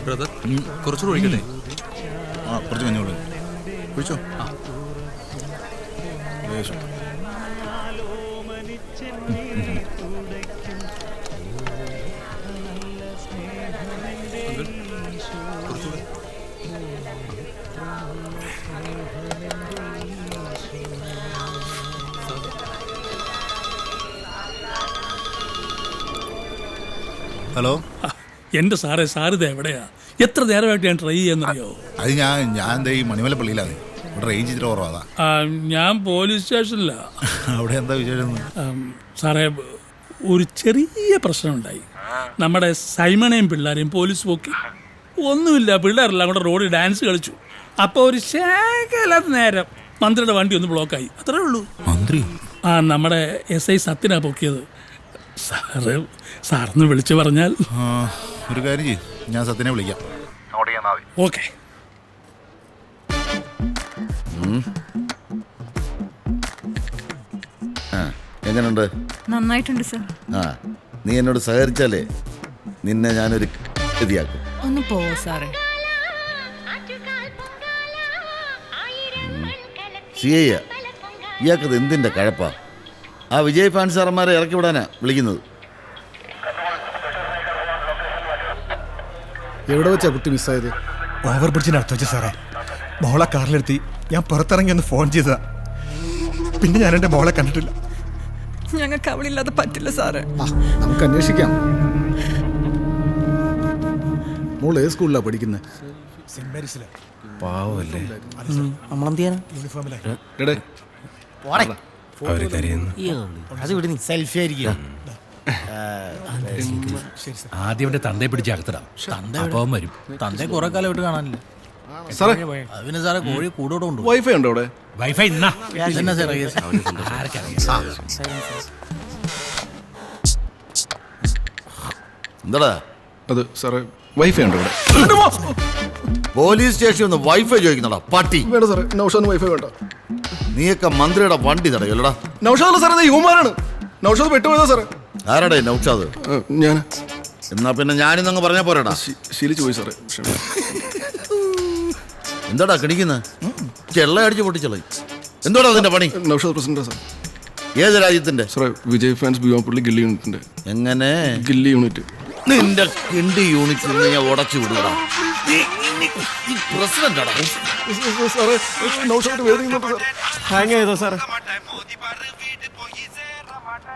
Brother കുറച്ചുകൂടെ ഒഴിക്കട്ടെ? ആ കുറച്ച് കഞ്ഞോളൂ കുഴിച്ചോ. കുറച്ചുകൂടെ. ഹലോ. എൻ്റെ സാറിത് എവിടെയാ? എത്ര നേരമായിട്ട് ഞാൻ ട്രൈ ചെയ്യാന്നറിയോ? അത് ഞാൻ ഈ മണിമലപ്പള്ളിയിലാണ്. ഇവിടെ റേഞ്ച് ഇത്ര കുറവാ. ഞാൻ പോലീസ് സ്റ്റേഷനിലാ. അവിടെ എന്താ വിശേഷം? സാറേ, ഒരു ചെറിയ പ്രശ്നമുണ്ടായി. നമ്മുടെ സൈമണയും പിള്ളേരെയും പോലീസ് പോക്കി. ഒന്നുമില്ല, പിള്ളേരെല്ലാം കൂടെ റോഡിൽ ഡാൻസ് കളിച്ചു. അപ്പോൾ ഒരു ശേഖരം നേരം മന്ത്രിയുടെ വണ്ടി ഒന്ന് ബ്ലോക്കായി. അത്രേ ഉള്ളൂ. മന്ത്രി? നമ്മുടെ SI സത്യനാ പൊക്കിയത്. സാറിന് വിളിച്ചു പറഞ്ഞാൽ. ഒരു കാര്യം ചെയ്യും, ഞാൻ സത്യനെ വിളിക്കാം. ഓക്കെ. എങ്ങനെയുണ്ട്? നന്നായിട്ടുണ്ട് സർ. നീ എന്നോട് സഹകരിച്ചാലേ നിന്നെ ഞാനൊരു ഗതിയാക്കും. ഒന്ന് പോ സാറേ. CI ഇയാൾക്കത് എന്തിൻ്റെ കഴപ്പാ? ആ വിജയ് ഫാൻ സാറന്മാരെ ഇറക്കി വിടാനാ വിളിക്കുന്നത്. എവിടെ വെച്ചാ കുട്ടി മിസ്സായത്? ഓവർ ബ്രിഡ്ജിന് അടുത്ത് വെച്ച സാറേ. മോളെ കാറിലെടുത്തി ഞാൻ പുറത്തിറങ്ങി ഒന്ന് ഫോൺ ചെയ്തതാ. പിന്നെ ഞാൻ എൻ്റെ മോളെ കണ്ടിട്ടില്ല. ഞങ്ങൾക്ക് അവളില്ലാതെ പറ്റില്ല സാറേ. നമുക്ക് അന്വേഷിക്കാം. മോൾ ഏത് സ്കൂളിലാ പഠിക്കുന്നത്? സെന്റ് മേരീസിലെ. പാവല്ലേ യൂണിഫോമിലായി. അവര് കരയുന്നു. സെൽഫി ആയിരിക്കും. ആദ്യം അവന്റെ തന്തയെ പിടിച്ച് അകത്തിടാം. അപ്പം വരും. തന്റെ കുറെ കാലമായിട്ട് കാണാനില്ല. സാറേ, സാറേ കോഴി കൂടോടെ ഉണ്ട്. വൈഫൈ ഉണ്ടോ അവിടെ? വൈഫൈ ഇന്നാ എന്താടാ അത് സാറേ, വൈഫൈ ഉണ്ടോ അവിടെ? പോലീസ് സ്റ്റേഷനിൽ ഒന്ന് വൈഫൈ ചോദിക്കുന്നടാ പട്ടി. വേണ്ട സാറേ, നൗഷാദിന് വൈഫൈ വേണ്ട. നീയൊക്കെ മന്ത്രിയുടെ വണ്ടി തടയല്ലടാ. നൗഷാദ് സാറേ, യുവമാരാണ്. നൗഷാദ് പെട്ടുപോയതാ സാറേ. ആരാടേ നൗഷാദ്? ഞാൻ എന്നാ പിന്നെ ഞാനിന്നങ്ങ് പറഞ്ഞാ പോരാടാ. ശീലിച്ചു പോയി സാറേ. എന്താടാ കിണിക്കുന്നത്? ചെള്ള അടിച്ച് പൊട്ടിച്ചളയും. എന്തോടാ അതിന്റെ പണി? നൗഷാദ് പ്രസിഡന്റാ സാർ. ഏത് രാജ്യത്തിന്റെ? സാറേ, വിജയ് ഫാൻസ് ബിയോപ്പള്ളി ഗില്ലി യൂണിറ്റിന്റെ. എങ്ങനെ? ഗില്ലി യൂണിറ്റ്. നിന്റെ കിണ്ടി യൂണിറ്റ് ഞാൻ ഉടച്ചു വിടുകടാ. പ്രസിഡന്റാടാ. സാറേ, നൗഷാദ് വേദനിക്കുന്നുണ്ട് സാർ. ഹാങ് ചെയ്തോ സാറേ?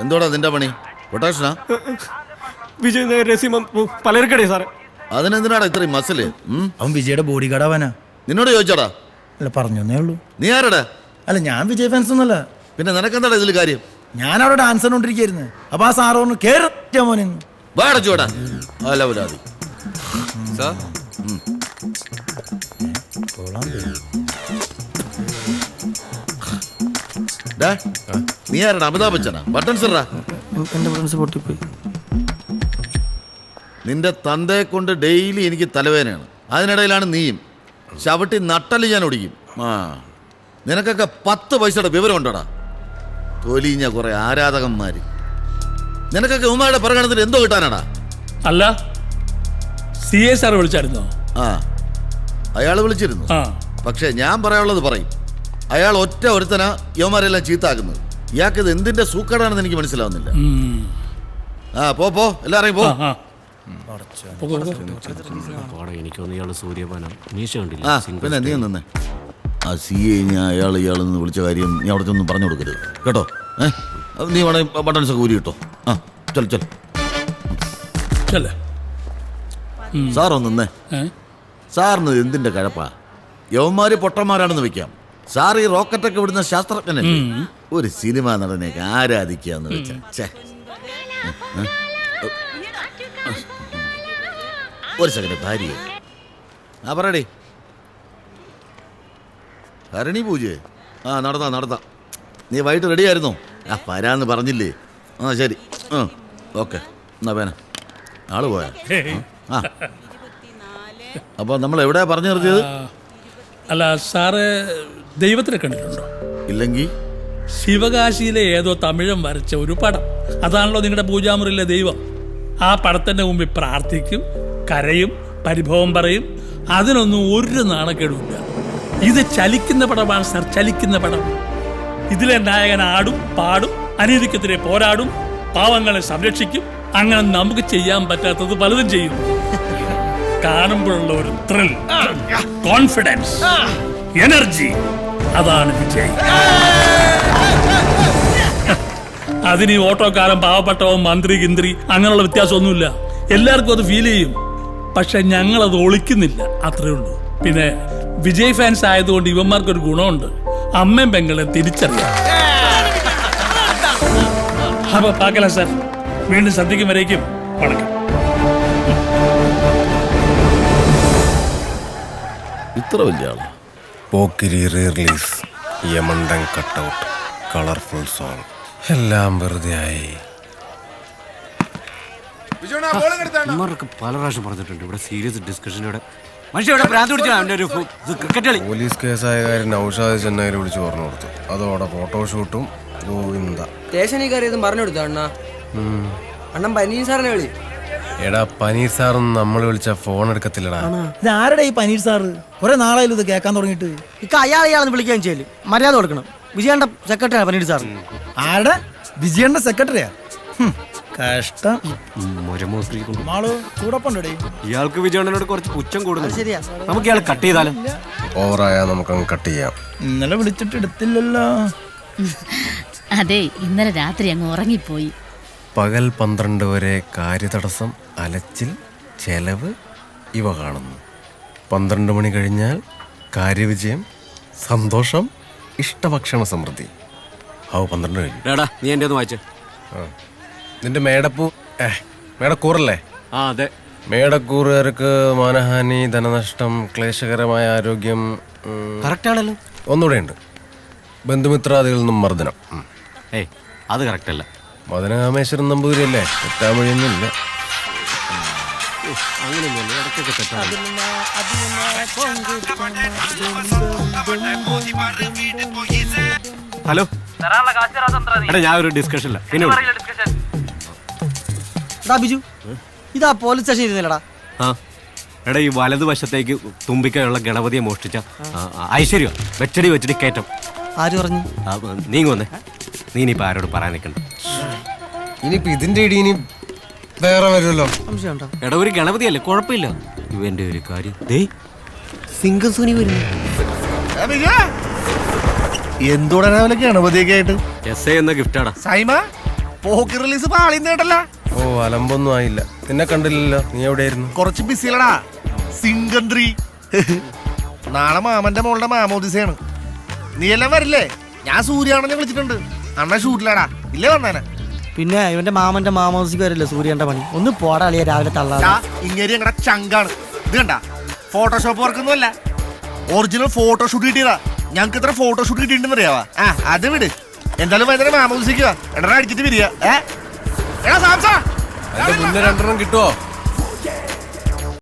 എന്തോടാ നിന്റെ പണി? പൊട്ടാഷനാ? വിജയ് രസീമ പലർക്കടേ സാറേ. അതിനെന്തിനാടാ ഇത്രയും മസില്? അവൻ വിജയുടെ ബോഡി ഗാർഡാവാനാ. നിന്നോട് ചോദിച്ചാടാ? അല്ല, പറഞ്ഞേ ഉള്ളൂ. നീ ആരടാ? അല്ല, ഞാൻ വിജയ് ഫാൻസ് ഒന്നല്ല. പിന്നെ നിനക്കെന്താടാ ഇതിൽ കാര്യം? ഞാൻ അവിടെ ഡാൻസ് കണ്ടോണ്ടിരിക്കുന്നു. അപ്പൊ ആ സാറോന്ന് കേറാ മോനെ. വാടച്ചോടാ അലവലാതി. സാർ നീ ആരടാ? അമിതാഭ് ബച്ചനാ? ബട്ടൺ സിറാ? എന്റെ ഫ്രണ്ട്സ് പൊട്ടിപ്പോയി. നിന്റെ തന്തയെ കൊണ്ട് ഡെയിലി എനിക്ക് തലവേദനയാണ്. അതിനിടയിലാണ് നീയും. ചവിട്ടി നട്ടല് ഞാൻ ഒടിക്കും. നിനക്കൊക്കെ 10 പൈസയുടെ വിവരം ഉണ്ടോടാ? തൊലിഞ്ഞ കുറെ ആരാധകന്മാര്. നിനക്കൊക്കെ ഉമ്മയുടെ പ്രകടനത്തിന് എന്തോ കിട്ടാനാടാ? അല്ല, CA സാർ വിളിച്ചായിരുന്നോ? അയാൾ വിളിച്ചിരുന്നു. പക്ഷെ ഞാൻ പറയാനുള്ളത് പറയും. അയാൾ ഒറ്റ ഒരുത്തനാ യവന്മാരെല്ലാം ചീത്താക്കുന്നത്. ഇയാൾക്കിത് എന്തിന്റെ സൂക്കേടാണെന്ന് എനിക്ക് മനസ്സിലാവുന്നില്ല. പോ എല്ലാവരെയും പോ. പിന്നെ നീ നിന്നേ. CA ഞാൻ ഇയാളെന്ന് വിളിച്ച കാര്യം നീ അവിടുത്തെ ഒന്നും പറഞ്ഞു കൊടുക്കരുത് കേട്ടോ. നീ വേണേ ബട്ടൺസ് ഒക്കെ ഊരി കിട്ടോ. ചൽ സാറൊന്നേ. സാറിന് എന്തിന്റെ കഴപ്പാ? യവന്മാര് പൊട്ടന്മാരാണെന്ന് വെക്കാം. സാർ ഈ റോക്കറ്റൊക്കെ വിടുന്ന ശാസ്ത്രജ്ഞനല്ലേ? ഒരു സിനിമ നടനെയൊക്കെ ആരാധിക്കാന്ന് വെച്ചാ. ഒരു സെക്കൻഡ്. ഭാര്യ പറയടേ. ഭരണി പൂജയെ നടത്താം. നീ വൈകിട്ട് റെഡി ആയിരുന്നോ? വരാന്ന് പറഞ്ഞില്ലേ? ശരി. ഓക്കെ, എന്നാ പേന ആള് പോയാ. അപ്പൊ നമ്മൾ എവിടെയാ പറഞ്ഞു നിർത്തിയത്? അല്ല സാറ് ദൈവത്തിനെ കണ്ടിട്ടുണ്ടോ? ഇല്ലെങ്കിൽ ശിവകാശിയിലെ ഏതോ തമിഴൻ വരച്ച ഒരു പടം. അതാണല്ലോ നിങ്ങളുടെ പൂജാമുറിയിലെ ദൈവം. ആ പടത്തിന്റെ മുമ്പിൽ പ്രാർത്ഥിക്കും, കരയും, പരിഭവം പറയും. അതിനൊന്നും ഒരു നാണക്കേടുമില്ല. ഇത് ചലിക്കുന്ന പടമാണ് സാർ, ചലിക്കുന്ന പടം. ഇതിലെ നായകൻ ആടും പാടും, അനീതിക്കെതിരെ പോരാടും, പാവങ്ങളെ സംരക്ഷിക്കും. അങ്ങനെ നമുക്ക് ചെയ്യാൻ പറ്റാത്തത് പലതും ചെയ്യും. കാണുമ്പോഴുള്ള ഒരു ത്രിൽ, കോൺഫിഡൻസ്, എനർജി, അതാണ് വിജയ്. അതിന് ഈ ഓട്ടോക്കാരൻ, പാവപ്പെട്ടവൻ, മന്ത്രി, ഗിന്ത്രി അങ്ങനെയുള്ള വ്യത്യാസമൊന്നുമില്ല. എല്ലാവർക്കും അത് ഫീൽ ചെയ്യും. പക്ഷെ ഞങ്ങളത് ഒളിക്കുന്നില്ല, അത്രേ ഉള്ളൂ. പിന്നെ വിജയ് ഫാൻസ് ആയതുകൊണ്ട് ഇവന്മാർക്കൊരു ഗുണമുണ്ട്, അമ്മയും പെങ്ങളെ തിരിച്ചറിയാം. അപ്പൊ പാക്കല സാർ, വീണ്ടും സദ്യക്കും വരേക്കും വണക്കം. ഇത്ര വലിയ ആളാ. പോക്കിരി റീ റിലീസ്, യമണ്ടൻ കട്ടൗട്ട്, കളർഫുൾ സോങ്, എല്ലാം വെറുതെ ആയി. ഇവർക്ക് പല പ്രാവശ്യം പറഞ്ഞിട്ടുണ്ട് ഇവിടെ സീരിയസ് ഡിസ്കഷൻ. ഇവിടെ മനുഷ്യ ഇവിടെ ഭ്രാന്ത് പിടിച്ചാണ് അവൻ്റെ ഒരു ക്രിക്കറ്റ് കളി. പോലീസ് കേസായ കാര്യം നൗഷാദ് ചെന്നൈയിൽ വിളിച്ച് പറഞ്ഞു കൊടുത്തു. അതോടെ ഫോട്ടോഷൂട്ടും ഗോവിന്ദ. സ്റ്റേഷനിൽ കയറിയതും പറഞ്ഞു കൊടുത്തു അണ്ണ. അണ്ണൻ പനീർ സാറിനെ വിളി. എടാ പനീർ സാറൊന്നും നമ്മൾ വിളിച്ച ഫോൺ എടുക്കത്തില്ലടാ. ഇത് ആരുടെ ഈ പനീർ സാറ്? കുറെ നാളായാലും ഇത് കേൾക്കാൻ തുടങ്ങിയിട്ട്. ഇക്ക അയാളെയാളെന്ന് വിളിക്കാൻ ചെയ്യല്, മര്യാദ കൊടുക്കണം. വിജയന്റെ സെക്രട്ടറിയാണ് പനീർ സാർ. ആരുടെ? വിജയന്റെ സെക്രട്ടറിയാ? കഷ്ടം. മാളു ചൂടപ്പുണ്ടേ. ഇയാൾക്ക് വിജയണ്ണനോട് കുറച്ച് പുച്ഛം കൂടുന്നു. ശരിയാ, നമുക്ക് ഇയാൾ കട്ട് ചെയ്താലും. ഓവറായാൽ നമുക്കങ്ങ് കട്ട് ചെയ്യാം. ഇന്നലെ വിളിച്ചിട്ട് എടുത്തില്ലല്ലോ. അതെ, ഇന്നലെ രാത്രി അങ്ങ് ഉറങ്ങിപ്പോയി. പകൽ 12 വരെ കാര്യതടസ്സം, അലച്ചിൽ, ചെലവ് ഇവ കാണുന്നു. 12 മണി കഴിഞ്ഞാൽ കാര്യവിജയം, സന്തോഷം, ഇഷ്ടഭക്ഷണ സമൃദ്ധി. 12 കഴിഞ്ഞു. എടാ നീ എൻ്റെ ഒന്ന് വായിച്ചേ. നിന്റെ മേടപ്പൂ മേടക്കൂറല്ലേ? ആ അതെ. മേടക്കൂറുകാർക്ക് മാനഹാനി, ധനനഷ്ടം, ക്ലേശകരമായ ആരോഗ്യം. കറക്റ്റ് ആണല്ലോ. ഒന്നുകൂടെ ഉണ്ട്, ബന്ധുമിത്രാദികളിൽ നിന്നും മർദ്ദനം. ഏയ് അത് കറക്റ്റ് അല്ല. മദനകാമേശ്വരൻ നമ്പൂതിരിയല്ലേ, തെറ്റാൻ വഴിയൊന്നുമില്ല. അങ്ങനെയൊന്നുമല്ല, ഇടയ്ക്കൊക്കെ തെറ്റാണ്. ഹലോ എടാ, ഞാൻ ഒരു ഡിസ്കഷനില്ല. പിന്നെ ബിജു, ഇതാ പോലീസ് സ്റ്റേഷൻ ഇരുന്നില്ലടാ. ആ എടാ, ഈ വലതുവശത്തേക്ക് തുമ്പിക്കയുള്ള ഗണപതിയെ മോഷ്ടിച്ച ഐശ്വര്യ വെച്ചടി കയറ്റം. ആര് പറഞ്ഞു? നീങ്ങ വന്നേ. നീ ഇനിയിപ്പോൾ ആരോട് പറയാൻ നിൽക്കണ്ട. ഇനിയിപ്പോ ഇതിന്റെ ഇടി ഇനി വേറെ വരുമല്ലോ. സംശയമുണ്ടോ? എടാ ഒരു ഗണപതിയല്ലേ, കുഴപ്പമില്ല. ഇവന്റെ ഒരു കാര്യം സിംഗം സുനി വരുന്നു. എന്തുടനെ ഗണപതിയൊക്കെ ആയിട്ട് എസ് എന്ന ഗിഫ്റ്റാടാ. സൈമ പോക്കി റിലീസ് പാളിന്നേട്ടല്ല. ഓ അലമ്പൊന്നും ആയില്ല. നിന്നെ കണ്ടില്ലല്ലോ, നീ എവിടെയായിരുന്നു? കുറച്ച് ബിസിലടാ. സിംഗന്ത്രി നാളെ മാമന്റെ മോളുടെ മാമോദിസയാണ്. നീ എല്ലാം വരില്ലേ? ഞാൻ സൂര്യാണെന്ന് വിളിച്ചിട്ടുണ്ട്. അണ്ണ ഷൂട്ടിലാടാ, ഇല്ലേ വന്നാനെ? പിന്നെ ഇവന്റെ മാമന്റെ മാമോസിക്ക് വരില്ല സൂര്യന്റെ പണി. ഒന്ന് പോടാ അളിയ, രാവിലെ തള്ളാ. ഇങ്ങനെ ഞങ്ങളുടെ ചങ്കാണ്. ഇത് കണ്ട, ഫോട്ടോഷോപ്പ് വർക്കൊന്നും അല്ല, ഒറിജിനൽ ഫോട്ടോഷൂട്ട് കിട്ടിയതാ. ഞങ്ങൾക്ക് ഇത്ര ഫോട്ടോഷൂട്ട് കിട്ടിയിട്ടുണ്ടെന്ന് അറിയാവാ. അത് വിട്. എന്തായാലും വൈകുന്നേരം മാമോദിസിക്കുക. എടാ അടിച്ചിട്ട് വരിക. എടാ സാംസാ, മുന്നേ 2 കിട്ടുമോ?